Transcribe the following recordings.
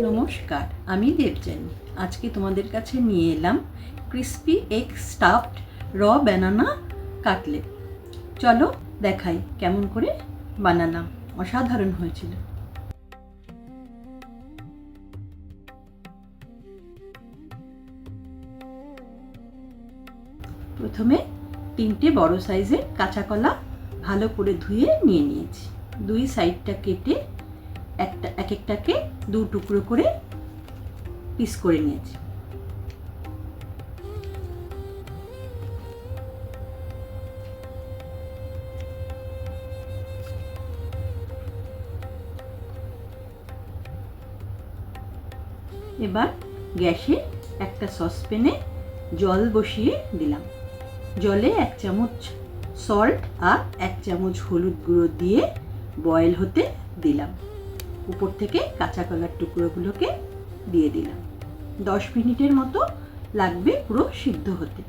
নমস্কার, আমি দেবযানী। আজকে তোমাদের কাছে নিয়ে এলাম ক্রিস্পি এগ স্টাফড র ব্যানানা কাটলেট। চলো দেখাই কেমন করে বানালাম। অসাধারণ হয়েছিল। প্রথমে 3টে বড় সাইজের কাঁচা কলা ভালো করে ধুয়ে নিয়ে নিয়েছি। 2 সাইডটা কেটে এক একটাকে 2 টুকরো করে পিস করে নিয়েছি। এবার গ্যাসে একটা সসপ্যানে জল বসিয়ে দিলাম। জলে 1 চামচ সল্ট আর 1 চামচ হলুদ গুঁড়ো দিয়ে বয়েল হতে দিলাম। উপর থেকে কাঁচা কলার টুকরোগুলোকে দিয়ে দিলাম। 10 মিনিটের মতো লাগবে পুরো সিদ্ধ হতে।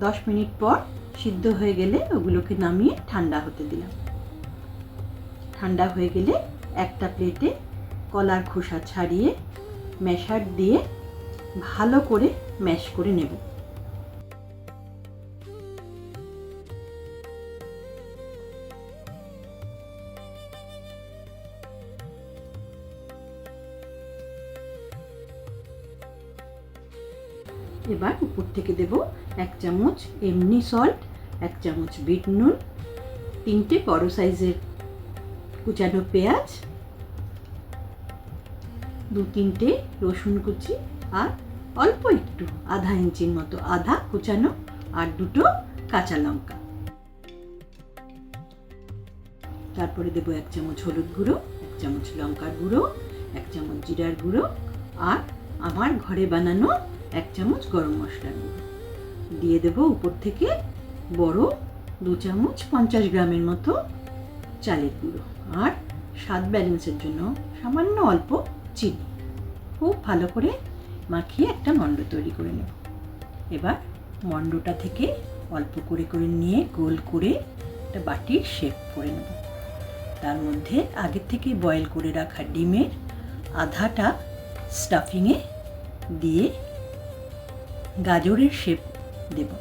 10 মিনিট পর সিদ্ধ হয়ে গেলে ওগুলোকে নামিয়ে ঠান্ডা হতে দিলাম। ঠান্ডা হয়ে গেলে একটা প্লেটে কলার খোসা ছাড়িয়ে ম্যাশার দিয়ে ভালো করে ম্যাশ করে নেব। এবার উপর থেকে দেব 1 চামচ এমনি সল্ট, 1 চামচ বিট নুন, 3টে বড় সাইজের কুচানো পেঁয়াজ, 2-3টে রসুন কুচি আর অল্প একটু আধা ইঞ্চির মতো আদা কুচানো আর 2টো কাঁচা লঙ্কা। তারপরে দেব 1 চামচ হলুদ গুঁড়ো, 1 চামচ লঙ্কার গুঁড়ো, 1 চামচ জিরার গুঁড়ো আর আমার ঘরে বানানো 1 চামচ গরম মশলার গুঁড়ো। দিয়ে দেব উপর থেকে বড় 2 চামচ 50 গ্রামের মতো চালের গুঁড়ো আর স্বাদ ব্যালেন্সের জন্য সামান্য অল্প চিনি। খুব ভালো করে মাখিয়ে একটা মণ্ড তৈরি করে নেব। এবার মণ্ডটা থেকে অল্প করে করে নিয়ে গোল করে একটা বাটির শেপ করে নেব। তার মধ্যে আগে থেকে বয়েল করে রাখা ডিমের আধাটা স্টাফিংয়ে দিয়ে গাজরের শেপ দেব।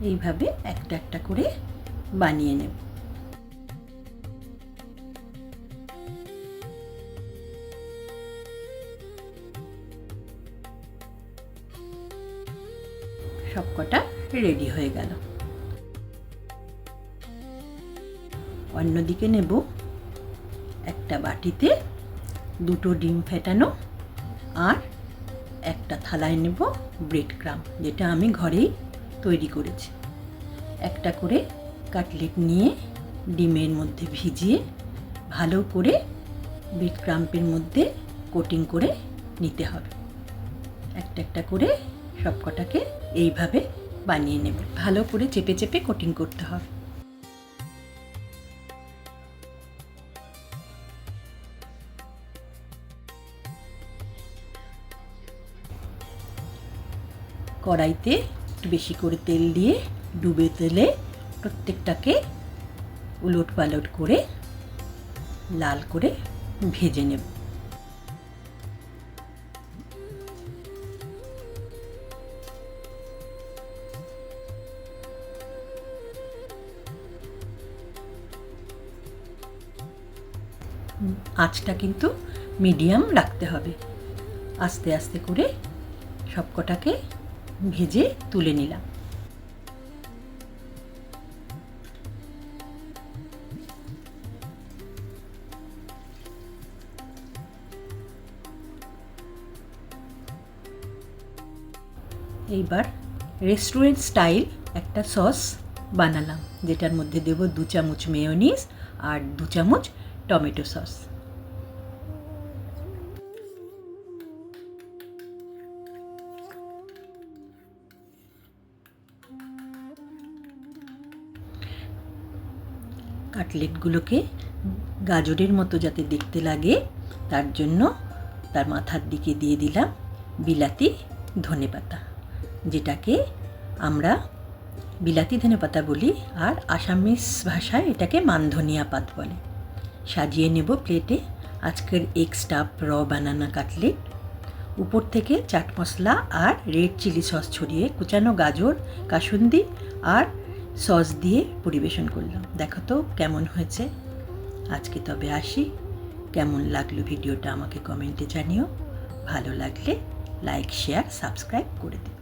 এইভাবে একটা একটা করে বানিয়ে নেব। সবকটা রেডি হয়ে গেল। অন্যদিকে নেব একটা বাটিতে 2টো ডিম ফেটানো আর একটা থালায় নেব ব্রেড ক্রাম্ব, যেটা আমি ঘরেই তৈরি করেছি। একটা করে কাটলেট নিয়ে ডিমের মধ্যে ভিজিয়ে ভালো করে ব্রেড ক্রাম্বের মধ্যে কোটিং করে নিতে হবে। একটা একটা করে সবকটাকে এইভাবে বানিয়ে নেব। ভালো করে চেপে চেপে কোটিং করতে হবে। কড়াইতে একটু বেশি করে তেল দিয়ে ডুবে তেলে প্রত্যেকটাকে উলট পালট করে লাল করে ভেজে নেব। আঁচটা কিন্তু মিডিয়াম রাখতে হবে। আস্তে আস্তে করে সবকটাকে ভেজে তুলে নিলাম। এইবার রেস্টুরেন্ট স্টাইল একটা সস বানালাম, যেটার মধ্যে দেব 2 চামচ মেয়োনিজ আর 2 চামচ টমেটো সস। কাটলেটগুলোকে গাজরের মতো যাতে দেখতে লাগে তার জন্য তার মাথার দিকে দিয়ে দিলাম বিলাতি ধনেপাতা, যেটাকে আমরা বিলাতি ধনেপাতা বলি, আর আসামিস ভাষায় এটাকে মানধনিয়া পাত বলে। সাজিয়ে নেব প্লেটে আজকের এগ স্টাফ র বানানা কাটলেট। উপর থেকে চাট মশলা আর রেড চিলি সস ছড়িয়ে কুচানো গাজর, কাসুন্দি আর সস দিয়ে পরিবেশন করলাম। দেখো তো কেমন হয়েছে। আজকে তবে আসি। কেমন লাগলো ভিডিওটা আমাকে কমেন্টে জানিও। ভালো লাগলে লাইক, শেয়ার, সাবস্ক্রাইব করে দিও।